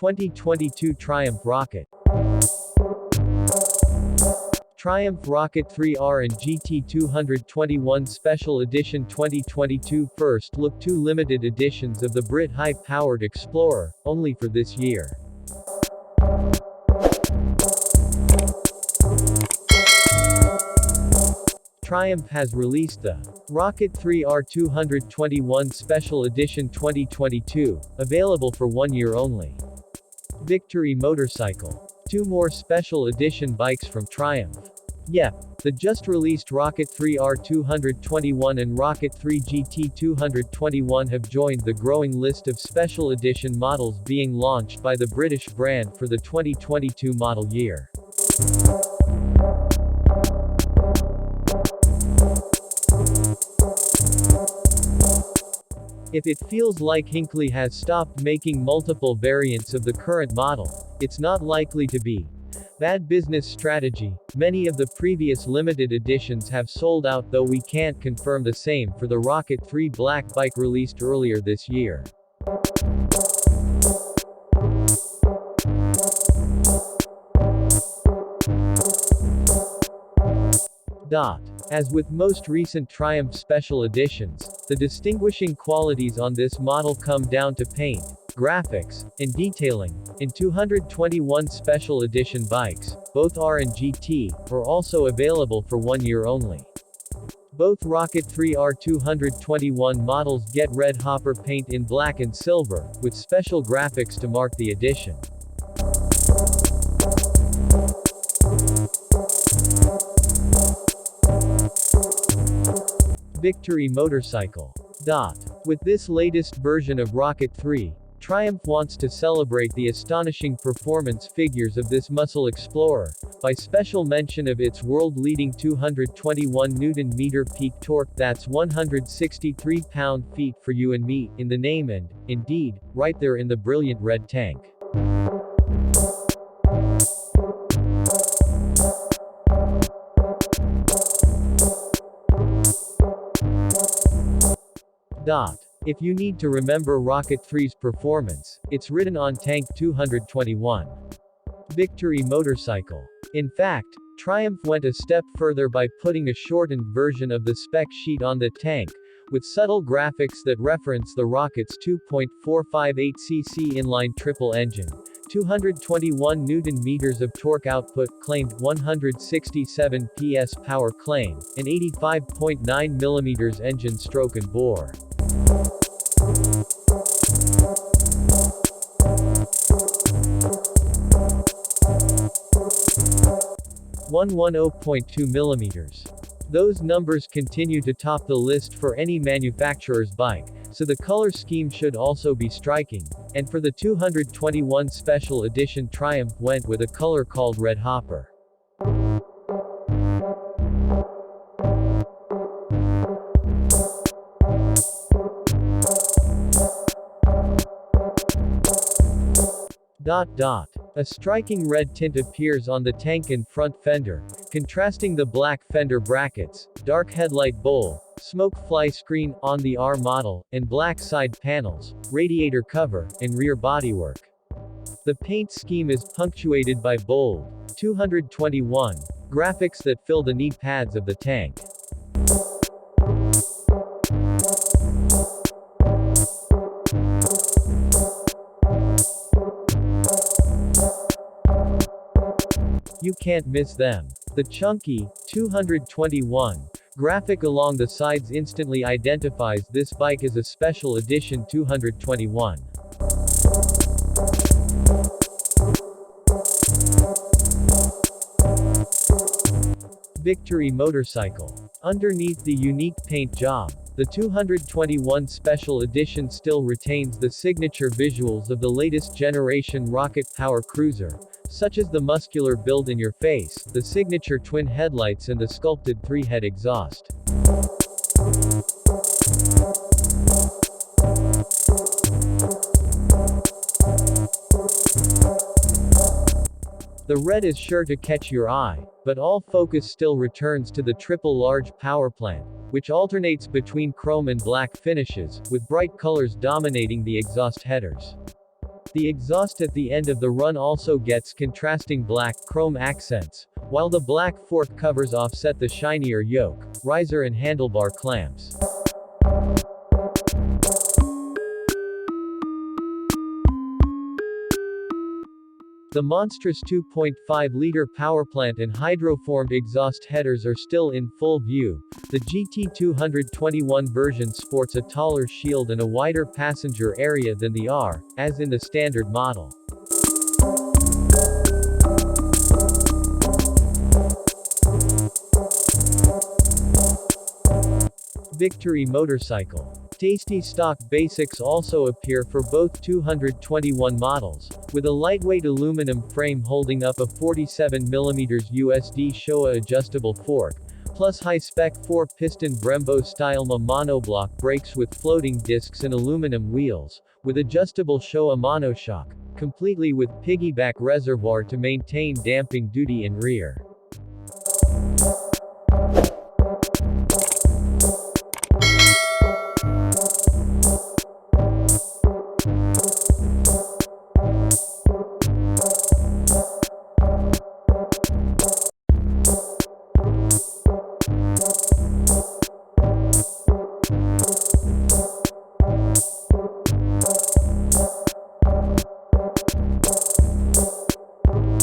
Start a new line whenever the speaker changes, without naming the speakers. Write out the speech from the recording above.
2022 Triumph rocket. Triumph Rocket 3R and GT 221 Special Edition 2022 First Look 2 limited editions of the Brit high-powered Explorer, only for this year. Triumph has released the Rocket 3R 221 Special Edition 2022, available for 1 year only. Victory Motorcycle. 2 more special edition bikes from Triumph. Yep, the just-released Rocket 3R 221 and Rocket 3 GT 221 have joined the growing list of special edition models being launched by the British brand for the 2022 model year. If it feels like Hinckley has stopped making multiple variants of the current model, it's not likely to be. Bad business strategy. Many of the previous limited editions have sold out, though we can't confirm the same for the Rocket 3 black bike released earlier this year. As with most recent Triumph special editions, the distinguishing qualities on this model come down to paint, graphics, and detailing. In 221 special edition bikes, both R and GT, are also available for 1 year only. Both Rocket 3R 221 models get red hopper paint in black and silver, with special graphics to mark the edition. Victory Motorcycle. With this latest version of Rocket 3, Triumph wants to celebrate the astonishing performance figures of this muscle explorer, by special mention of its world-leading 221 Nm peak torque, that's 163 pound-feet for you and me, in the name and, indeed, right there in the brilliant red tank. If you need to remember Rocket 3's performance, it's written on Tank 221. Victory Motorcycle. In fact, Triumph went a step further by putting a shortened version of the spec sheet on the tank, with subtle graphics that reference the rocket's 2.458cc inline triple engine, 221 Nm of torque output claimed, 167 PS power claim, and 85.9 mm engine stroke and bore. .2 millimeters. Those numbers continue to top the list for any manufacturer's bike, so the color scheme should also be striking, and for the 221 Special Edition Triumph went with a color called Red Hopper. A striking red tint appears on the tank and front fender, contrasting the black fender brackets, dark headlight bowl, smoke fly screen on the R model, and black side panels, radiator cover, and rear bodywork. The paint scheme is punctuated by bold 221 graphics that fill the knee pads of the tank. You can't miss them. The chunky 221 graphic along the sides instantly identifies this bike as a Special Edition 221. Victory Motorcycle. Underneath the unique paint job, the 221 Special Edition still retains the signature visuals of the latest generation rocket power cruiser, such as the muscular build in your face, the signature twin headlights and the sculpted 3-head exhaust. The red is sure to catch your eye, but all focus still returns to the triple large power plant, which alternates between chrome and black finishes, with bright colors dominating the exhaust headers. The exhaust at the end of the run also gets contrasting black chrome accents, while the black fork covers offset the shinier yoke, riser and handlebar clamps. The monstrous 2.5-liter powerplant and hydroformed exhaust headers are still in full view. The GT221 version sports a taller shield and a wider passenger area than the R, as in the standard model. Victory motorcycle. Tasty stock basics also appear for both 221 models, with a lightweight aluminum frame holding up a 47mm USD Showa adjustable fork, plus high-spec 4-piston Brembo-style monoblock brakes with floating discs and aluminum wheels, with adjustable Showa monoshock, completely with piggyback reservoir to maintain damping duty in rear.